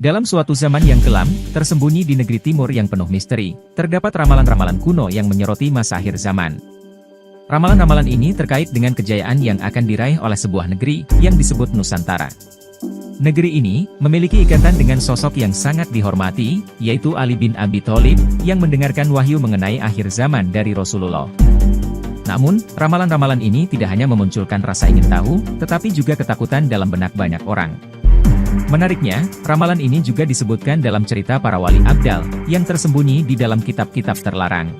Dalam suatu zaman yang kelam, tersembunyi di negeri timur yang penuh misteri, terdapat ramalan-ramalan kuno yang menyoroti masa akhir zaman. Ramalan-ramalan ini terkait dengan kejayaan yang akan diraih oleh sebuah negeri yang disebut Nusantara. Negeri ini memiliki ikatan dengan sosok yang sangat dihormati, yaitu Ali bin Abi Thalib, yang mendengarkan wahyu mengenai akhir zaman dari Rasulullah. Namun, ramalan-ramalan ini tidak hanya memunculkan rasa ingin tahu, tetapi juga ketakutan dalam benak banyak orang. Menariknya, ramalan ini juga disebutkan dalam cerita para wali abdal, yang tersembunyi di dalam kitab-kitab terlarang.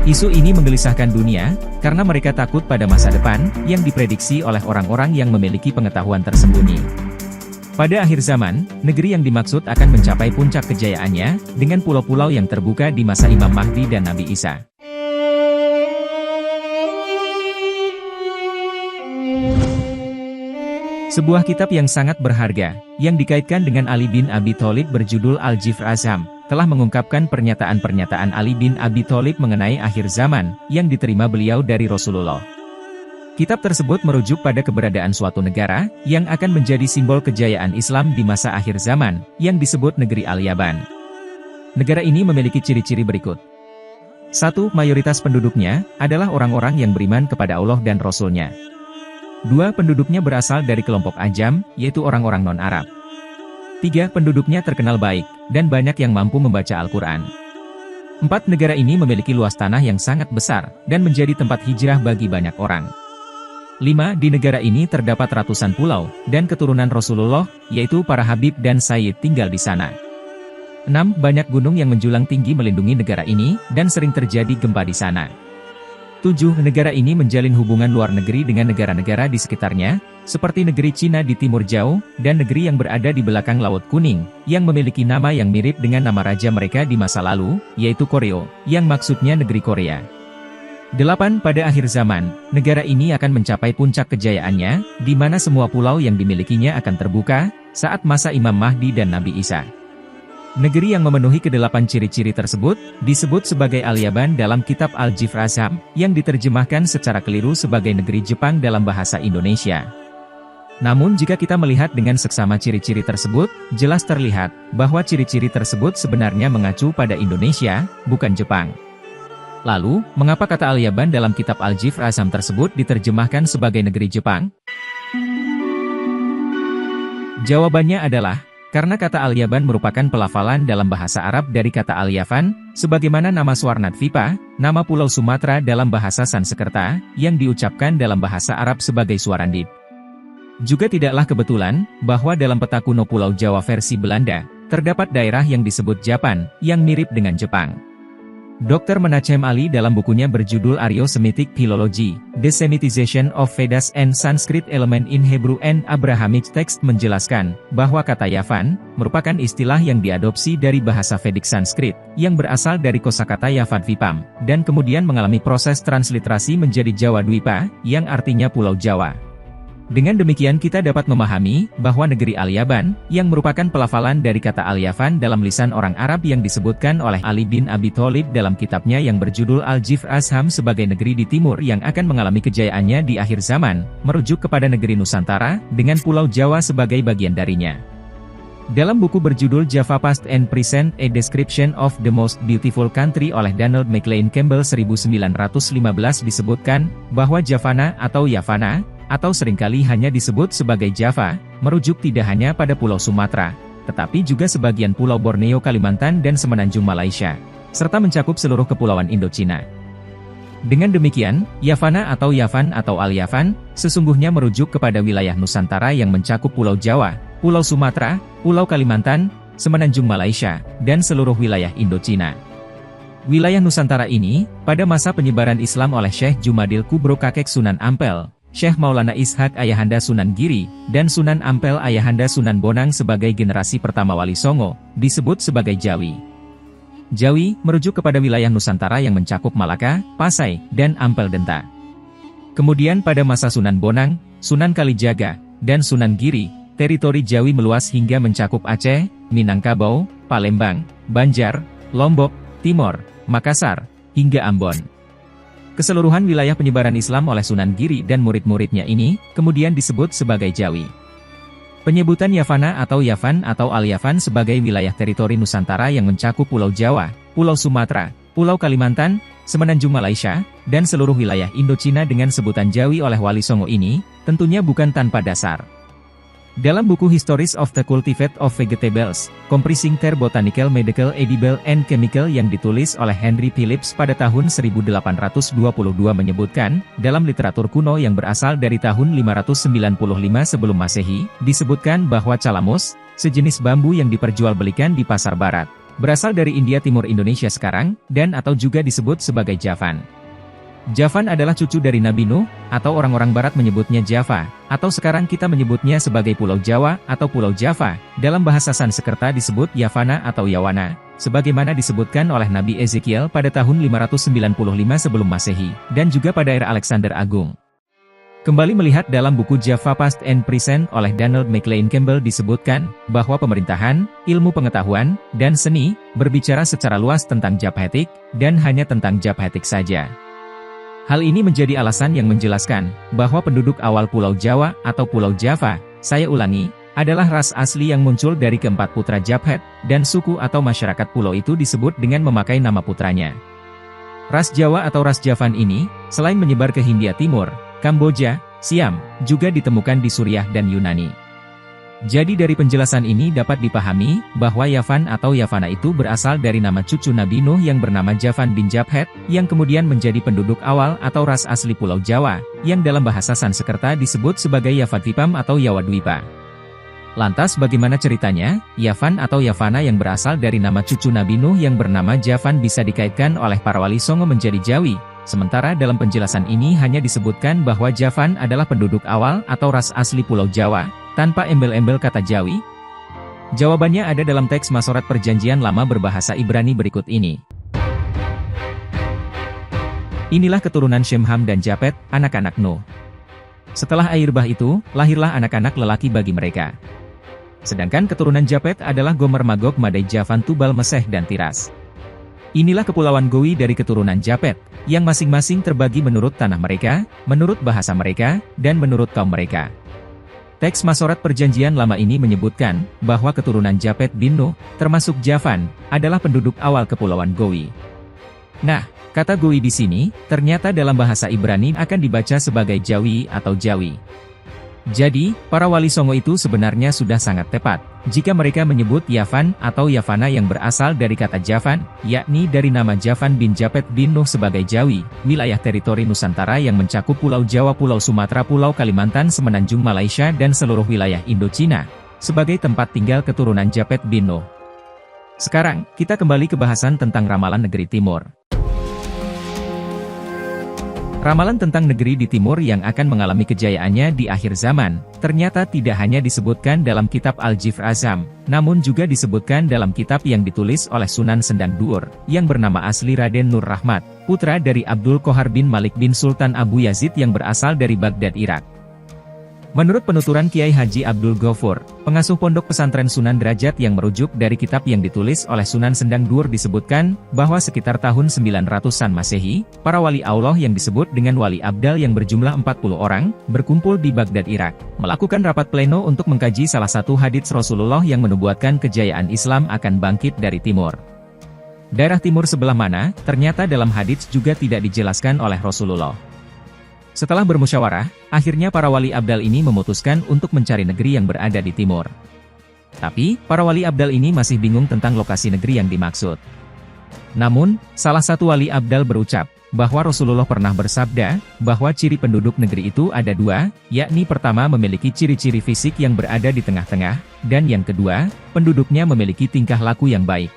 Isu ini menggelisahkan dunia, karena mereka takut pada masa depan, yang diprediksi oleh orang-orang yang memiliki pengetahuan tersembunyi. Pada akhir zaman, negeri yang dimaksud akan mencapai puncak kejayaannya, dengan pulau-pulau yang terbuka di masa Imam Mahdi dan Nabi Isa. Sebuah kitab yang sangat berharga, yang dikaitkan dengan Ali bin Abi Thalib berjudul Al-Jifr Azam, telah mengungkapkan pernyataan-pernyataan Ali bin Abi Thalib mengenai akhir zaman, yang diterima beliau dari Rasulullah. Kitab tersebut merujuk pada keberadaan suatu negara, yang akan menjadi simbol kejayaan Islam di masa akhir zaman, yang disebut negeri Al-Yaban. Negara ini memiliki ciri-ciri berikut. 1. Mayoritas penduduknya, adalah orang-orang yang beriman kepada Allah dan Rasul-Nya. 2. Penduduknya berasal dari kelompok Ajam, yaitu orang-orang non-Arab. 3. Penduduknya terkenal baik, dan banyak yang mampu membaca Al-Quran. 4. Negara ini memiliki luas tanah yang sangat besar, dan menjadi tempat hijrah bagi banyak orang. 5. Di negara ini terdapat ratusan pulau, dan keturunan Rasulullah, yaitu para Habib dan Sayyid tinggal di sana. 6. Banyak gunung yang menjulang tinggi melindungi negara ini, dan sering terjadi gempa di sana. 7. Negara ini menjalin hubungan luar negeri dengan negara-negara di sekitarnya, seperti negeri Cina di timur jauh, dan negeri yang berada di belakang Laut Kuning, yang memiliki nama yang mirip dengan nama raja mereka di masa lalu, yaitu Koryo, yang maksudnya negeri Korea. 8. Pada akhir zaman, negara ini akan mencapai puncak kejayaannya, di mana semua pulau yang dimilikinya akan terbuka, saat masa Imam Mahdi dan Nabi Isa. Negeri yang memenuhi kedelapan ciri-ciri tersebut, disebut sebagai Al-Yaban dalam kitab Al-Jifr Azam, yang diterjemahkan secara keliru sebagai negeri Jepang dalam bahasa Indonesia. Namun jika kita melihat dengan seksama ciri-ciri tersebut, jelas terlihat, bahwa ciri-ciri tersebut sebenarnya mengacu pada Indonesia, bukan Jepang. Lalu, mengapa kata Al-Yaban dalam kitab Al-Jifr Azam tersebut diterjemahkan sebagai negeri Jepang? Jawabannya adalah, karena kata Al-Yaban merupakan pelafalan dalam bahasa Arab dari kata Al-Yavan, sebagaimana nama Suarnadvipa, nama Pulau Sumatera dalam bahasa Sanskerta, yang diucapkan dalam bahasa Arab sebagai Suarandip. Juga tidaklah kebetulan, bahwa dalam peta kuno Pulau Jawa versi Belanda, terdapat daerah yang disebut Japan, yang mirip dengan Jepang. Dr. Menachem Ali dalam bukunya berjudul Aryo-Semitic Philology, The Semitization of Vedas and Sanskrit Element in Hebrew and Abrahamic Text menjelaskan, bahwa kata Yavan, merupakan istilah yang diadopsi dari bahasa Vedic Sanskrit, yang berasal dari kosakata Yavan-Vipam, dan kemudian mengalami proses transliterasi menjadi Jawa Dwipa, yang artinya Pulau Jawa. Dengan demikian kita dapat memahami, bahwa negeri Al-Yaban, yang merupakan pelafalan dari kata Al-Yavan dalam lisan orang Arab yang disebutkan oleh Ali bin Abi Thalib dalam kitabnya yang berjudul Al-Jifr Azam sebagai negeri di timur yang akan mengalami kejayaannya di akhir zaman, merujuk kepada negeri Nusantara, dengan Pulau Jawa sebagai bagian darinya. Dalam buku berjudul Java Past and Present, A Description of the Most Beautiful Country oleh Donald McLean Campbell 1915 disebutkan, bahwa Javana atau Yavana, atau seringkali hanya disebut sebagai Java, merujuk tidak hanya pada Pulau Sumatera, tetapi juga sebagian Pulau Borneo Kalimantan dan semenanjung Malaysia, serta mencakup seluruh kepulauan Indochina. Dengan demikian, Yavana atau Yavan atau Al-Yavan, sesungguhnya merujuk kepada wilayah Nusantara yang mencakup Pulau Jawa, Pulau Sumatera, Pulau Kalimantan, semenanjung Malaysia, dan seluruh wilayah Indochina. Wilayah Nusantara ini, pada masa penyebaran Islam oleh Syekh Jumadil Kubro kakek Sunan Ampel, Syekh Maulana Ishak ayahanda Sunan Giri, dan Sunan Ampel ayahanda Sunan Bonang sebagai generasi pertama Wali Songo, disebut sebagai Jawi. Jawi, merujuk kepada wilayah Nusantara yang mencakup Malaka, Pasai, dan Ampel Denta. Kemudian pada masa Sunan Bonang, Sunan Kalijaga, dan Sunan Giri, teritori Jawi meluas hingga mencakup Aceh, Minangkabau, Palembang, Banjar, Lombok, Timor, Makassar, hingga Ambon. Keseluruhan wilayah penyebaran Islam oleh Sunan Giri dan murid-muridnya ini, kemudian disebut sebagai Jawi. Penyebutan Yavana atau Yavan atau Al-Yavan sebagai wilayah teritori Nusantara yang mencakup Pulau Jawa, Pulau Sumatera, Pulau Kalimantan, Semenanjung Malaysia, dan seluruh wilayah Indochina dengan sebutan Jawi oleh Wali Songo ini, tentunya bukan tanpa dasar. Dalam buku Histories of the Cultivate of Vegetables, Comprising their Botanical, Medical, Edible, and Chemical yang ditulis oleh Henry Phillips pada tahun 1822 menyebutkan, dalam literatur kuno yang berasal dari tahun 595 sebelum Masehi, disebutkan bahwa calamus, sejenis bambu yang diperjualbelikan di pasar barat, berasal dari India Timur Indonesia sekarang, dan atau juga disebut sebagai Javan. Javan adalah cucu dari Nabi Nuh, atau orang-orang barat menyebutnya Java, atau sekarang kita menyebutnya sebagai Pulau Jawa atau Pulau Java. Dalam bahasa Sanskerta disebut Yavana atau Yawana, sebagaimana disebutkan oleh Nabi Ezekiel pada tahun 595 sebelum Masehi, dan juga pada era Alexander Agung. Kembali melihat dalam buku Java Past and Present oleh Donald McLean Campbell disebutkan, bahwa pemerintahan, ilmu pengetahuan, dan seni, berbicara secara luas tentang Japhetic, dan hanya tentang Japhetic saja. Hal ini menjadi alasan yang menjelaskan, bahwa penduduk awal Pulau Jawa atau Pulau Java, saya ulangi, adalah ras asli yang muncul dari keempat putra Japhet, dan suku atau masyarakat pulau itu disebut dengan memakai nama putranya. Ras Jawa atau ras Javan ini, selain menyebar ke Hindia Timur, Kamboja, Siam, juga ditemukan di Suriah dan Yunani. Jadi dari penjelasan ini dapat dipahami, bahwa Yavan atau Yavana itu berasal dari nama cucu Nabi Nuh yang bernama Javan bin Japhet, yang kemudian menjadi penduduk awal atau ras asli Pulau Jawa, yang dalam bahasa Sanskerta disebut sebagai Yavatipam atau Yawadwipa. Lantas bagaimana ceritanya, Yavan atau Yavana yang berasal dari nama cucu Nabi Nuh yang bernama Javan bisa dikaitkan oleh para wali songo menjadi Jawi, sementara dalam penjelasan ini hanya disebutkan bahwa Javan adalah penduduk awal atau ras asli Pulau Jawa, tanpa embel-embel kata Jawi? Jawabannya ada dalam teks Masoret Perjanjian Lama berbahasa Ibrani berikut ini. Inilah keturunan Shemham dan Japhet, anak-anak Nuh. Setelah air bah itu, lahirlah anak-anak lelaki bagi mereka. Sedangkan keturunan Japhet adalah Gomer, Magog, Madai, Javan, Tubal, Meseh, dan Tiras. Inilah kepulauan Gowi dari keturunan Japhet, yang masing-masing terbagi menurut tanah mereka, menurut bahasa mereka, dan menurut kaum mereka. Teks Masoret Perjanjian Lama ini menyebutkan, bahwa keturunan Japhet bin Nuh, termasuk Javan, adalah penduduk awal kepulauan Gowi. Nah, kata Gowi di sini, ternyata dalam bahasa Ibrani akan dibaca sebagai Jawi atau Jawi. Jadi, para wali songo itu sebenarnya sudah sangat tepat, jika mereka menyebut Yavan atau Yavana yang berasal dari kata Javan, yakni dari nama Javan bin Japhet bin Nuh sebagai Jawi, wilayah teritori Nusantara yang mencakup Pulau Jawa, Pulau Sumatera, Pulau Kalimantan, Semenanjung Malaysia dan seluruh wilayah Indochina, sebagai tempat tinggal keturunan Japhet bin Nuh. Sekarang, kita kembali ke bahasan tentang ramalan negeri timur. Ramalan tentang negeri di timur yang akan mengalami kejayaannya di akhir zaman, ternyata tidak hanya disebutkan dalam kitab Al-Jifr Azam, namun juga disebutkan dalam kitab yang ditulis oleh Sunan Sendang Duur, yang bernama asli Raden Nur Rahmat, putra dari Abdul Qohar bin Malik bin Sultan Abu Yazid yang berasal dari Baghdad, Irak. Menurut penuturan Kiai Haji Abdul Ghafur, pengasuh pondok pesantren Sunan Derajat yang merujuk dari kitab yang ditulis oleh Sunan Sendang Duur disebutkan, bahwa sekitar tahun 900-an Masehi, para wali Allah yang disebut dengan wali abdal yang berjumlah 40 orang, berkumpul di Baghdad, Irak, melakukan rapat pleno untuk mengkaji salah satu hadits Rasulullah yang menubuatkan kejayaan Islam akan bangkit dari timur. Daerah timur sebelah mana, ternyata dalam hadits juga tidak dijelaskan oleh Rasulullah. Setelah bermusyawarah, akhirnya para wali abdal ini memutuskan untuk mencari negeri yang berada di timur. Tapi, para wali abdal ini masih bingung tentang lokasi negeri yang dimaksud. Namun, salah satu wali abdal berucap, bahwa Rasulullah pernah bersabda, bahwa ciri penduduk negeri itu ada dua, yakni pertama memiliki ciri-ciri fisik yang berada di tengah-tengah, dan yang kedua, penduduknya memiliki tingkah laku yang baik.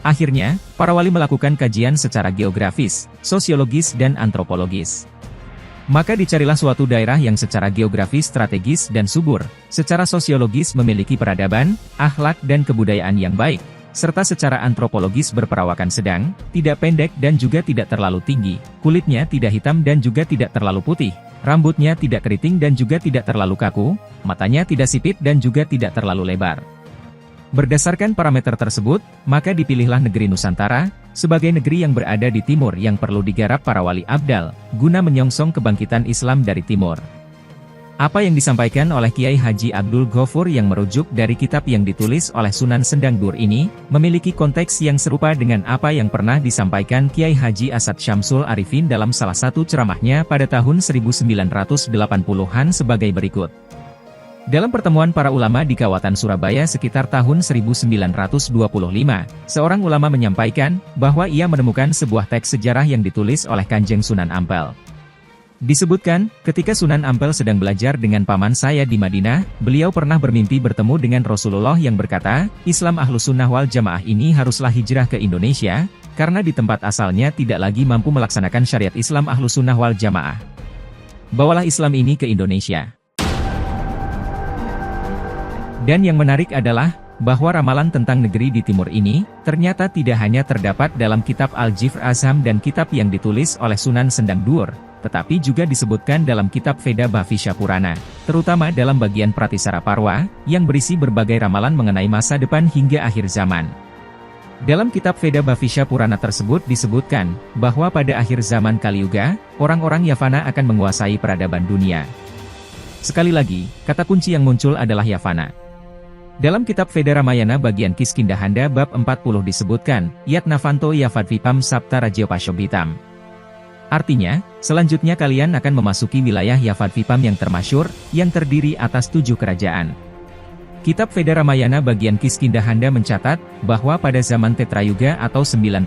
Akhirnya, para wali melakukan kajian secara geografis, sosiologis dan antropologis. Maka dicarilah suatu daerah yang secara geografis strategis dan subur, secara sosiologis memiliki peradaban, akhlak dan kebudayaan yang baik, serta secara antropologis berperawakan sedang, tidak pendek dan juga tidak terlalu tinggi, kulitnya tidak hitam dan juga tidak terlalu putih, rambutnya tidak keriting dan juga tidak terlalu kaku, matanya tidak sipit dan juga tidak terlalu lebar. Berdasarkan parameter tersebut, maka dipilihlah negeri Nusantara, sebagai negeri yang berada di timur yang perlu digarap para wali abdal, guna menyongsong kebangkitan Islam dari timur. Apa yang disampaikan oleh Kiai Haji Abdul Ghafur yang merujuk dari kitab yang ditulis oleh Sunan Sendang Dur ini, memiliki konteks yang serupa dengan apa yang pernah disampaikan Kiai Haji Asad Syamsul Arifin dalam salah satu ceramahnya pada tahun 1980-an sebagai berikut. Dalam pertemuan para ulama di kawasan Surabaya sekitar tahun 1925, seorang ulama menyampaikan bahwa ia menemukan sebuah teks sejarah yang ditulis oleh Kanjeng Sunan Ampel. Disebutkan, ketika Sunan Ampel sedang belajar dengan paman saya di Madinah, beliau pernah bermimpi bertemu dengan Rasulullah yang berkata, Islam Ahlus Sunnah wal Jamaah ini haruslah hijrah ke Indonesia, karena di tempat asalnya tidak lagi mampu melaksanakan syariat Islam Ahlus Sunnah wal Jamaah. Bawalah Islam ini ke Indonesia. Dan yang menarik adalah, bahwa ramalan tentang negeri di timur ini, ternyata tidak hanya terdapat dalam kitab Al-Jifr Azham dan kitab yang ditulis oleh Sunan Sendang Dur, tetapi juga disebutkan dalam kitab Veda Bhavisya Purana, terutama dalam bagian Pratisara Parwa, yang berisi berbagai ramalan mengenai masa depan hingga akhir zaman. Dalam kitab Veda Bhavisya Purana tersebut disebutkan, bahwa pada akhir zaman Kaliuga, orang-orang Yavana akan menguasai peradaban dunia. Sekali lagi, kata kunci yang muncul adalah Yavana. Dalam kitab Veda Ramayana bagian Kiskindahanda bab 40 disebutkan, Yatnavanto Yavadvipam Sapta Rajyopashobhitam. Artinya, selanjutnya kalian akan memasuki wilayah Yavadvipam yang termasyhur, yang terdiri atas 7 kerajaan. Kitab Veda Ramayana bagian Kiskindahanda mencatat, bahwa pada zaman Tetrayuga atau 900.000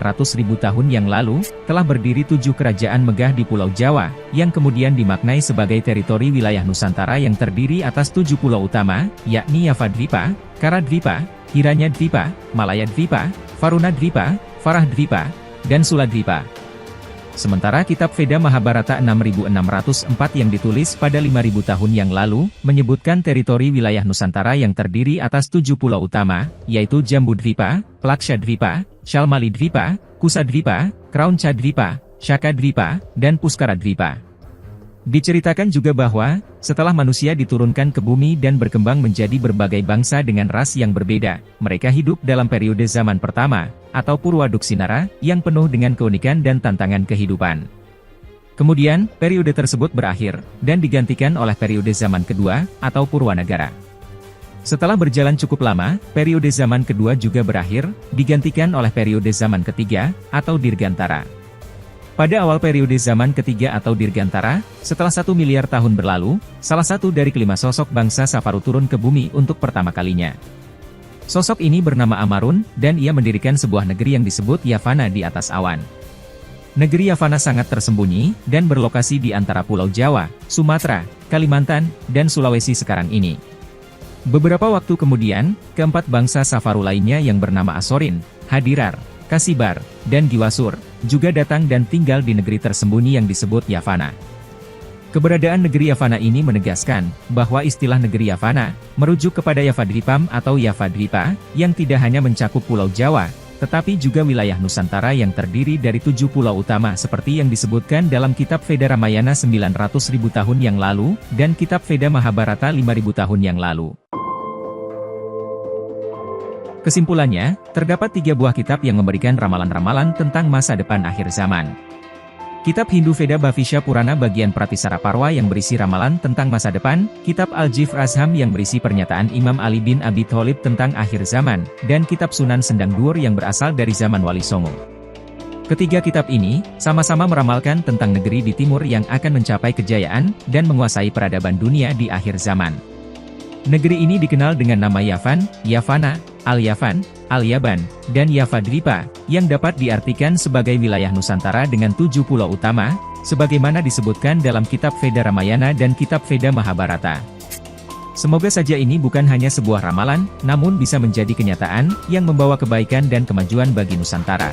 tahun yang lalu, telah berdiri 7 kerajaan megah di Pulau Jawa, yang kemudian dimaknai sebagai teritori wilayah Nusantara yang terdiri atas 7 pulau utama, yakni Yavadvipa, Karadvipa, Hiranyadvipa, Malayadvipa, Varunadvipa, Varahdvipa, dan Suladvipa. Sementara kitab Veda Mahabharata 6604 yang ditulis pada 5000 tahun yang lalu, menyebutkan teritori wilayah Nusantara yang terdiri atas 7 pulau utama, yaitu Jambudvipa, Lakshadvipa, Shalmalidvipa, Kusadvipa, Krauncadvipa, Shakadvipa, dan Puskaradvipa. Diceritakan juga bahwa, setelah manusia diturunkan ke bumi dan berkembang menjadi berbagai bangsa dengan ras yang berbeda, mereka hidup dalam periode zaman pertama, atau Purwa Duksinara, yang penuh dengan keunikan dan tantangan kehidupan. Kemudian, periode tersebut berakhir, dan digantikan oleh periode zaman kedua, atau Purwanagara. Setelah berjalan cukup lama, periode zaman kedua juga berakhir, digantikan oleh periode zaman ketiga, atau Dirgantara. Pada awal periode zaman ketiga atau Dirgantara, setelah 1 miliar tahun berlalu, salah satu dari kelima sosok bangsa Safaru turun ke bumi untuk pertama kalinya. Sosok ini bernama Amarun, dan ia mendirikan sebuah negeri yang disebut Yavana di atas awan. Negeri Yavana sangat tersembunyi, dan berlokasi di antara Pulau Jawa, Sumatera, Kalimantan, dan Sulawesi sekarang ini. Beberapa waktu kemudian, keempat bangsa Safaru lainnya yang bernama Asorin, Hadirar, Kasibar, dan Giwasur, juga datang dan tinggal di negeri tersembunyi yang disebut Yavana. Keberadaan negeri Yavana ini menegaskan, bahwa istilah negeri Yavana, merujuk kepada Yavadvipam atau Yavadvipa, yang tidak hanya mencakup Pulau Jawa, tetapi juga wilayah Nusantara yang terdiri dari 7 pulau utama seperti yang disebutkan dalam kitab Veda Ramayana 900.000 tahun yang lalu, dan kitab Veda Mahabharata 5.000 tahun yang lalu. Kesimpulannya, terdapat 3 buah kitab yang memberikan ramalan-ramalan tentang masa depan akhir zaman. Kitab Hindu Veda Bhavisya Purana bagian Pratisara Parwa yang berisi ramalan tentang masa depan, kitab Al-Jifr Azham yang berisi pernyataan Imam Ali bin Abi Thalib tentang akhir zaman, dan kitab Sunan Sendang Dur yang berasal dari zaman Wali Songo. Ketiga kitab ini, sama-sama meramalkan tentang negeri di timur yang akan mencapai kejayaan, dan menguasai peradaban dunia di akhir zaman. Negeri ini dikenal dengan nama Yavan, Yavana, Al-Yavan, Al-Yaban, dan Yavadvipa, yang dapat diartikan sebagai wilayah Nusantara dengan 7 pulau utama, sebagaimana disebutkan dalam kitab Veda Ramayana dan kitab Veda Mahabharata. Semoga saja ini bukan hanya sebuah ramalan, namun bisa menjadi kenyataan, yang membawa kebaikan dan kemajuan bagi Nusantara.